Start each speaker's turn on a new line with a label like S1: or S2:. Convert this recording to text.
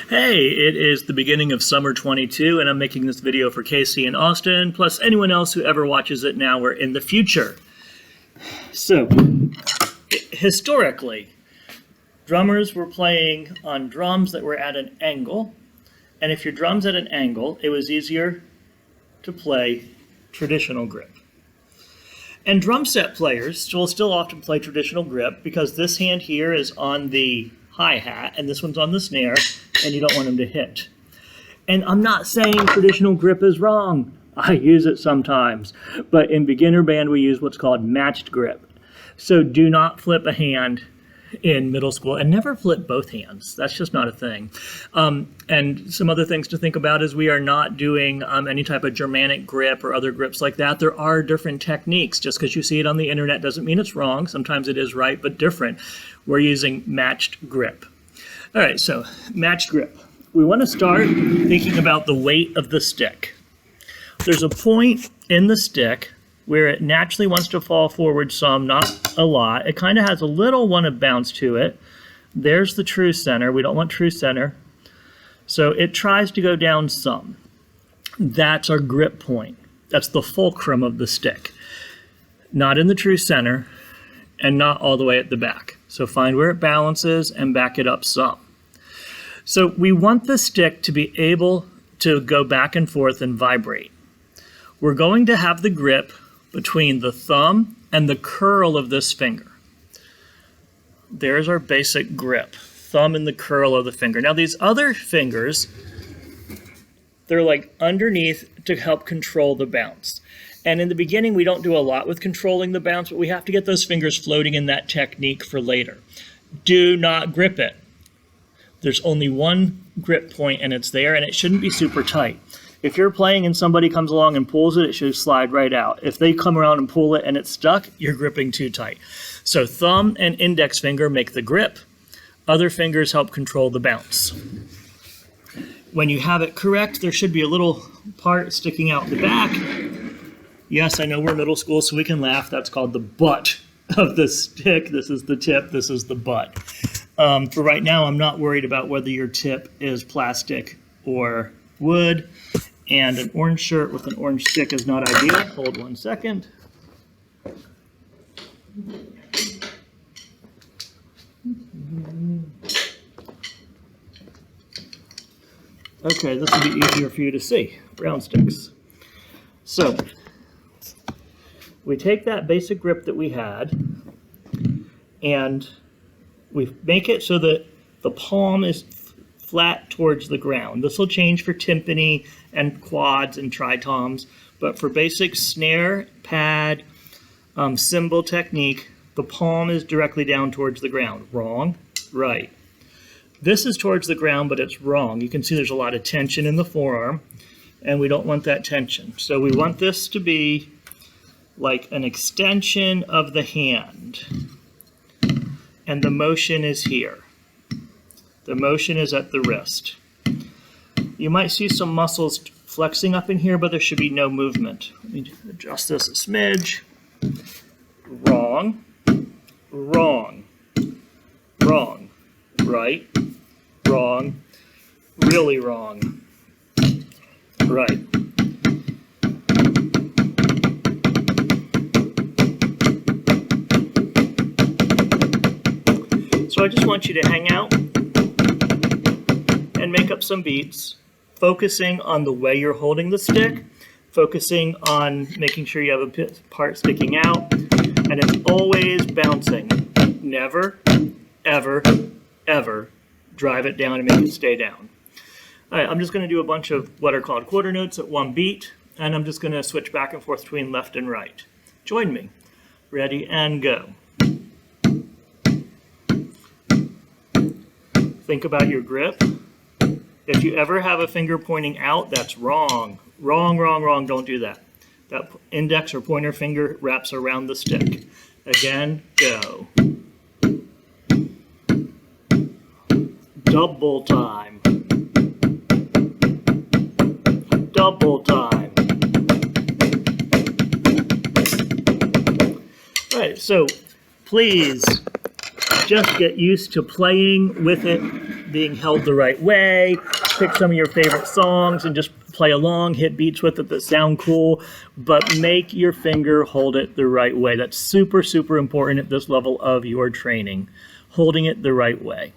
S1: Hey, it is the beginning of summer 22, and I'm making this video for Casey and Austin, plus anyone else who ever watches it now or in the future. So, historically, drummers were playing on drums that were at an angle, and if your drum's at an angle, it was easier to play traditional grip. And drum set players will still often play traditional grip because this hand here is on the hi-hat and this one's on the snare, and you don't want them to hit. And I'm not saying traditional grip is wrong. I use it sometimes. But in beginner band, we use what's called matched grip. So do not flip a hand in middle school, and never flip both hands. That's just not a thing. And some other things to think about is we are not doing any type of Germanic grip or other grips like that. There are different techniques. Just because you see it on the internet doesn't mean it's wrong. Sometimes it is right, but different. We're using matched grip. All right, so matched grip. We want to start thinking about the weight of the stick. There's a point in the stick where it naturally wants to fall forward some, not a lot. It kind of has a little want to bounce to it. There's the true center. We don't want true center. So it tries to go down some. That's our grip point. That's the fulcrum of the stick. Not in the true center and not all the way at the back. So find where it balances and back it up some. So we want the stick to be able to go back and forth and vibrate. We're going to have the grip between the thumb and the curl of this finger. There's our basic grip, thumb and the curl of the finger. Now these other fingers, they're like underneath to help control the bounce. And in the beginning, we don't do a lot with controlling the bounce, but we have to get those fingers floating in that technique for later. Do not grip it. There's only one grip point and it's there, and it shouldn't be super tight. If you're playing and somebody comes along and pulls it, it should slide right out. If they come around and pull it and it's stuck, you're gripping too tight. So thumb and index finger make the grip. Other fingers help control the bounce. When you have it correct, there should be a little part sticking out the back. Yes, I know we're middle school, so we can laugh. That's called the butt of the stick. This is the tip. This is the butt. For right now, I'm not worried about whether your tip is plastic or wood. And an orange shirt with an orange stick is not ideal. Hold 1 second. Okay, this will be easier for you to see. Brown sticks. So, we take that basic grip that we had and we make it so that the palm is flat towards the ground. This will change for timpani and quads and tritoms, but for basic snare, pad, cymbal technique, the palm is directly down towards the ground. Wrong, right. This is towards the ground, but it's wrong. You can see there's a lot of tension in the forearm, and we don't want that tension. So we want this to be like an extension of the hand, and the motion is here. The motion is at the wrist. You might see some muscles flexing up in here, but there should be no movement. Let me adjust this a smidge. Wrong, wrong, wrong, right, wrong, really wrong, right. So I just want you to hang out and make up some beats, focusing on the way you're holding the stick, focusing on making sure you have a part sticking out, and it's always bouncing. Never, ever, ever drive it down and make it stay down. All right, I'm just going to do a bunch of what are called quarter notes at one beat, and I'm just going to switch back and forth between left and right. Join me. Ready and go. Think about your grip. If you ever have a finger pointing out, that's wrong. Wrong, wrong, wrong. Don't do that. That index or pointer finger wraps around the stick. Again, go. Double time. Double time. All right, so please just get used to playing with it being held the right way. Pick some of your favorite songs and just play along, hit beats with it that sound cool, but make your finger hold it the right way. That's super, super important at this level of your training, holding it the right way.